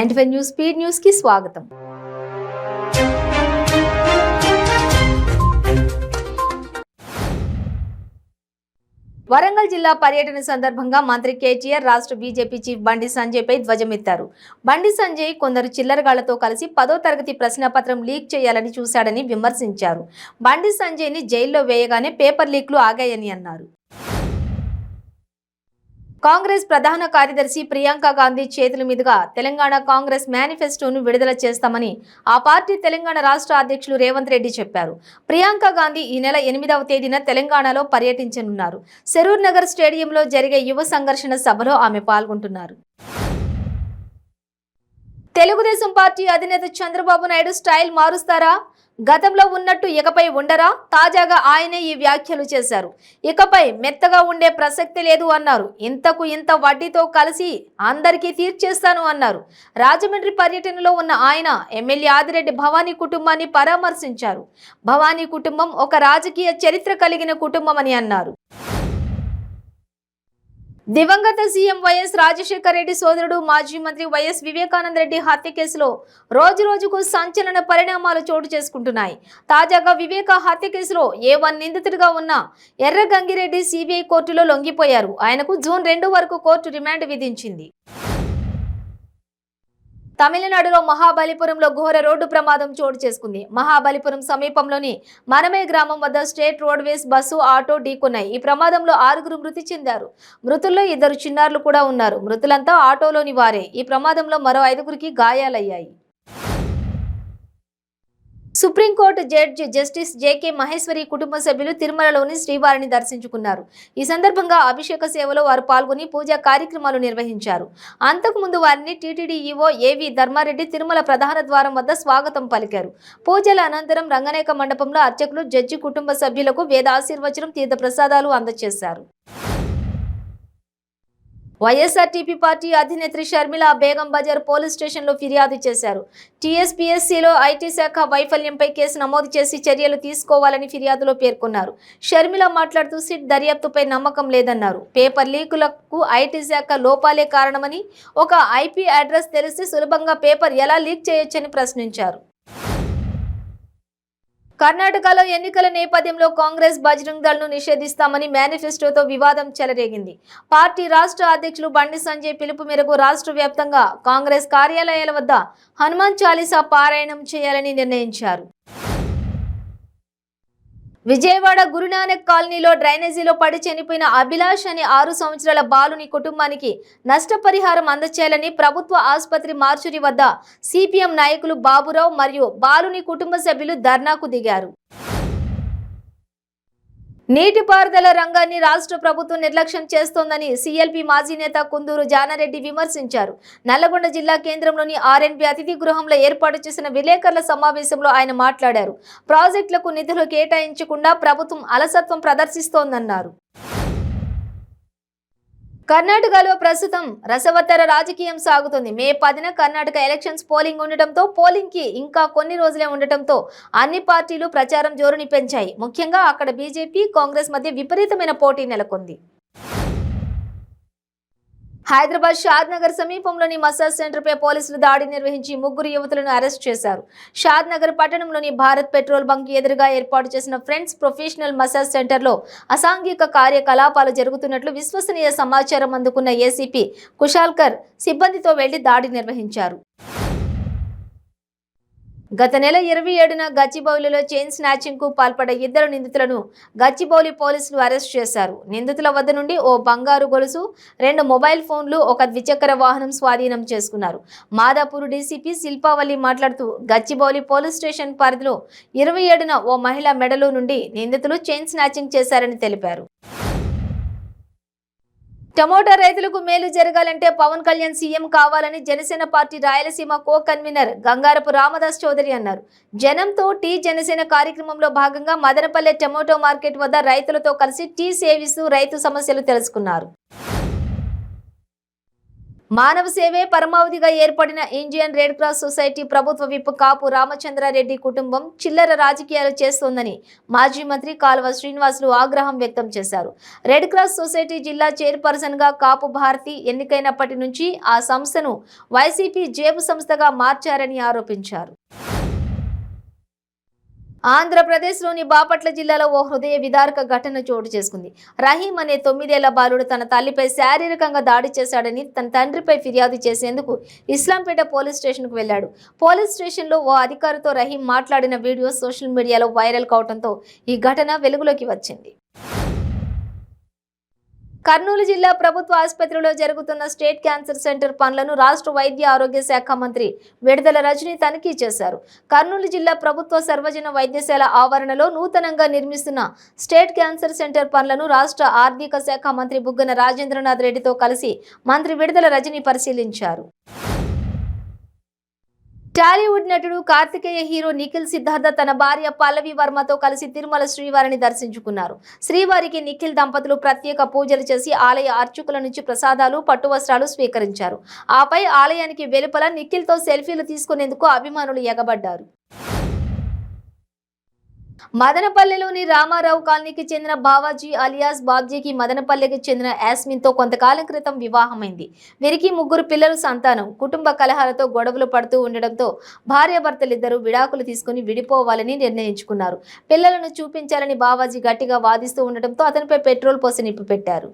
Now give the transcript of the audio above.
95 news speed news కి స్వాగతం. వరంగల్ జిల్లా పర్యటన సందర్భంగా మంత్రి కేటీఆర్ రాష్ట్ర బీజేపీ చీఫ్ బండి సంజయ్ పై ధ్వజమెత్తారు. బండి సంజయ్ కొందరు చిల్లరగాళ్లతో కలిసి 10వ తరగతి ప్రశ్నపత్రం లీక్ చేయాలని చూశాడని విమర్శించారు. బండి సంజయ్ ని జైల్లో వేయగానే పేపర్ లీక్లు ఆగాయని అన్నారు. కాంగ్రెస్ ప్రధాన కార్యదర్శి ప్రియాంక గాంధీ చేతుల మీదుగా తెలంగాణ కాంగ్రెస్ మేనిఫెస్టోను విడుదల చేస్తామని ఆ పార్టీ తెలంగాణ రాష్ట్ర అధ్యక్షులు రేవంత్ రెడ్డి చెప్పారు. ప్రియాంక గాంధీ ఈ నెల 8వ తేదీన తెలంగాణలో పర్యటించనున్నారు. సరూర్ నగర్ స్టేడియంలో జరిగే యువ సంఘర్షణ సభలో ఆమె పాల్గొంటున్నారు. తెలుగుదేశం పార్టీ అధినేత చంద్రబాబు నాయుడు స్టైల్ మారుస్తారా? గతంలో ఉన్నట్టు ఇకపై ఉండరా? తాజాగా ఆయనే ఈ వ్యాఖ్యలు చేశారు. ఇకపై మెత్తగా ఉండే ప్రసక్తి లేదు అన్నారు. ఇంతకు ఇంత వడ్డీతో కలిసి అందరికీ తీర్చేస్తాను అన్నారు. రాజమండ్రి పర్యటనలో ఉన్న ఆయన ఎమ్మెల్యే ఆదిరెడ్డి భవానీ కుటుంబాన్ని పరామర్శించారు. భవానీ కుటుంబం ఒక రాజకీయ చరిత్ర కలిగిన కుటుంబం అని అన్నారు. దివంగత సీఎం వైఎస్ రాజశేఖర రెడ్డి సోదరుడు మాజీ మంత్రి వైఎస్ వివేకానంద రెడ్డి హత్య కేసులో రోజుకు సంచలన పరిణామాలు చోటు చేసుకుంటున్నాయి. తాజాగా వివేక హత్య కేసులో A1 నిందితుడిగా ఉన్న ఎర్ర గంగిరెడ్డి సిబిఐ కోర్టులో లొంగిపోయారు. ఆయనకు జూన్ 2 వరకు కోర్టు రిమాండ్ విధించింది. తమిళనాడులో మహాబలిపురంలో ఘోర రోడ్డు ప్రమాదం చోటు చేసుకుంది. మహాబలిపురం సమీపంలోని మనమే గ్రామం వద్ద స్టేట్ రోడ్వేస్ బస్సు ఆటో ఢీకొన్నాయి. ఈ ప్రమాదంలో 6గురు మృతి చెందారు. మృతుల్లో 2 చిన్నారులు కూడా ఉన్నారు. మృతులంతా ఆటోలోని వారే. ఈ ప్రమాదంలో మరో 5గురికి గాయాలయ్యాయి. Supreme court judge justice JK Maheshwari కుటుంబ సభ్యులు తిరుమలలోని శ్రీవారిని దర్శించుకున్నారు. ఈ సందర్భంగా అభిషేక సేవలో వారు పాల్గొని పూజా కార్యక్రమాలు నిర్వహించారు. అంతకుముందు వారిని టీటీడీ ఈవో ఏవి ధర్మారెడ్డి తిరుమల ప్రధాన ద్వారం వద్ద స్వాగతం పలికారు. పూజల అనంతరం రంగనాయక మండపంలో అర్చకులు జడ్జి కుటుంబ సభ్యులకు వేద ఆశీర్వచనం తీర్థ ప్రసాదాలు అందజేశారు. వైఎస్ఆర్టీపీ పార్టీ అధినేత్రి షర్మిల బేగం బజార్ పోలీస్ స్టేషన్లో ఫిర్యాదు చేశారు. టీఎస్పీఎస్సీలో ఐటీ శాఖ వైఫల్యంపై కేసు నమోదు చేసి చర్యలు తీసుకోవాలని ఫిర్యాదులో పేర్కొన్నారు. షర్మిల మాట్లాడుతూ సిట్ దర్యాప్తుపై నమ్మకం లేదన్నారు. పేపర్ లీకులకు ఐటీ శాఖ లోపాలే కారణమని, ఒక ఐపీ అడ్రస్ తెలిస్తే సులభంగా పేపర్ ఎలా లీక్ చేయొచ్చని ప్రశ్నించారు. కర్ణాటకలో ఎన్నికల నేపథ్యంలో కాంగ్రెస్ బజరంగ్ దళ్ను నిషేధిస్తామని మేనిఫెస్టోతో వివాదం చెలరేగింది. పార్టీ రాష్ట్ర అధ్యక్షులు బండి సంజయ్ పిలుపు మేరకు రాష్ట్ర వ్యాప్తంగా కాంగ్రెస్ కార్యాలయాల వద్ద హనుమాన్ చాలీసా పారాయణం చేయాలని నిర్ణయించారు. విజయవాడ గురునానక్ కాలనీలో డ్రైనేజీలో పడి చనిపోయిన అభిలాష్ అనే 6 సంవత్సరాల బాలుని కుటుంబానికి నష్టపరిహారం అందచేయాలని ప్రభుత్వ ఆసుపత్రి మార్చురి వద్ద సిపిఎం నాయకులు బాబురావు మరియు బాలుని కుటుంబ సభ్యులు ధర్నాకు దిగారు. నీటిపారుదల రంగాన్ని రాష్ట్ర ప్రభుత్వం నిర్లక్ష్యం చేస్తోందని సిఎల్పి మాజీ నేత కుందూరు జానారెడ్డి విమర్శించారు. నల్లగొండ జిల్లా కేంద్రంలోని ఆర్ఎన్బి అతిథి గృహంలో ఏర్పాటు చేసిన విలేకరుల సమావేశంలో ఆయన మాట్లాడారు. ప్రాజెక్టులకు నిధులు కేటాయించకుండా ప్రభుత్వం అలసత్వం ప్రదర్శిస్తోందన్నారు. కర్ణాటకలో ప్రస్తుతం రసవత్తర రాజకీయం సాగుతుంది. మే 10న కర్ణాటక ఎలక్షన్స్ పోలింగ్ ఉండటంతో పోలింగ్కి ఇంకా కొన్ని రోజులే ఉండటంతో అన్ని పార్టీలు ప్రచారం జోరుని పెంచాయి. ముఖ్యంగా అక్కడ బీజేపీ, కాంగ్రెస్ మధ్య విపరీతమైన పోటీ నెలకొంది. హైదరాబాద్ షాద్ నగర్ సమీపంలోని మసాజ్ సెంటర్పై పోలీసులు దాడి నిర్వహించి 3 యువతులను అరెస్ట్ చేశారు. షాద్ నగర్ పట్టణంలోని భారత్ పెట్రోల్ బంక్ ఎదురుగా ఏర్పాటు చేసిన ఫ్రెండ్స్ ప్రొఫెషనల్ మసాజ్ సెంటర్లో అసాంఘిక కార్యకలాపాలు జరుగుతున్నట్లు విశ్వసనీయ సమాచారం అందుకున్న ఏసీపీ కుశాల్కర్ సిబ్బందితో వెళ్లి దాడి నిర్వహించారు. గత నెల 27న గచ్చిబౌలిలో చైన్ స్నాచింగ్ కు పాల్పడ్డ 2 నిందితులను గచ్చిబౌలి పోలీసులు అరెస్ట్ చేశారు. నిందితుల వద్ద నుండి ఓ బంగారు గొలుసు, 2 మొబైల్ ఫోన్లు, ఒక ద్విచక్ర వాహనం స్వాధీనం చేసుకున్నారు. మాదాపూర్ డీసీపీ శిల్పావల్లి మాట్లాడుతూ గచ్చిబౌలి పోలీస్ స్టేషన్ పరిధిలో 27న ఓ మహిళ మెడలో నుండి నిందితులు చైన్ స్నాచింగ్ చేశారని తెలిపారు. టమోటా రైతులకు మేలు జరగాలంటే పవన్ కళ్యాణ్ సీఎం కావాలని Janasena party Rayalaseema co convener Gangarapu Ramadas Chowdary అన్నారు. జనంతో టీ జనసేన కార్యక్రమంలో భాగంగా మదనపల్లె టమోటో మార్కెట్ వద్ద రైతులతో కలిసి టీ సేవిస్తూ రైతు సమస్యలు తెలుసుకున్నారు. మానవ సేవే పరమావధిగా ఏర్పడిన ఇండియన్ రెడ్ క్రాస్ సొసైటీ ప్రభుత్వ విప్ కాపు రామచంద్రారెడ్డి కుటుంబం చిల్లర రాజకీయాలు చేస్తోందని మాజీ మంత్రి కాల్వ శ్రీనివాసులు ఆగ్రహం వ్యక్తం చేశారు. రెడ్ క్రాస్ సొసైటీ జిల్లా చైర్పర్సన్ గా కాపు భారతి ఎన్నికైనప్పటి నుంచి ఆ సంస్థను వైసీపీ జేబు సంస్థగా మార్చారని ఆరోపించారు. ఆంధ్రప్రదేశ్లోని బాపట్ల జిల్లాలో ఓ హృదయ విదారక ఘటన చోటు చేసుకుంది. రహీం అనే 9 ఏళ్ల బాలుడు తన తల్లిపై శారీరకంగా దాడి చేశాడని తన తండ్రిపై ఫిర్యాదు చేసేందుకు ఇస్లాంపేట పోలీస్ స్టేషన్కు వెళ్లాడు. పోలీస్ స్టేషన్లో ఓ అధికారితో రహీం మాట్లాడిన వీడియో సోషల్ మీడియాలో వైరల్ కావడంతో ఈ ఘటన వెలుగులోకి వచ్చింది. కర్నూలు జిల్లా ప్రభుత్వ ఆసుపత్రిలో జరుగుతున్న స్టేట్ క్యాన్సర్ సెంటర్ పనులను రాష్ట్ర వైద్య ఆరోగ్య శాఖ మంత్రి విడుదల రజని తనిఖీ చేశారు. కర్నూలు జిల్లా ప్రభుత్వ సర్వజన వైద్యశాల ఆవరణలో నూతనంగా నిర్మిస్తున్న స్టేట్ క్యాన్సర్ సెంటర్ పనులను రాష్ట్ర ఆర్థిక శాఖ మంత్రి బుగ్గన రాజేంద్రనాథ్ రెడ్డితో కలిసి మంత్రి విడుదల రజని పరిశీలించారు. టాలీవుడ్ నటుడు కార్తికేయ హీరో నిఖిల్ సిద్ధార్థ తన భార్య పల్లవి వర్మతో కలిసి తిరుమల శ్రీవారిని దర్శించుకున్నారు. శ్రీవారికి నిఖిల్ దంపతులు ప్రత్యేక పూజలు చేసి ఆలయ అర్చకుల నుంచి ప్రసాదాలు, పట్టు వస్త్రాలు స్వీకరించారు. ఆపై ఆలయానికి వెలుపల నిఖిల్తో సెల్ఫీలు తీసుకునేందుకు అభిమానులు ఎగబడ్డారు. మదనపల్లెలోని రామారావు కాలనీకి చెందిన బావాజీ అలియాస్ బాబ్జీకి మదనపల్లెకి చెందిన యాస్మిన్తో కొంతకాలం క్రితం వివాహమైంది. వీరికి 3 పిల్లలు సంతానం. కుటుంబ కలహాలతో గొడవలు పడుతూ ఉండడంతో భార్యాభర్తలిద్దరూ విడాకులు తీసుకుని విడిపోవాలని నిర్ణయించుకున్నారు. పిల్లలను చూపించాలని బావాజీ గట్టిగా వాదిస్తూ ఉండటంతో అతనిపై పెట్రోల్ పోసి నిప్పు పెట్టారు.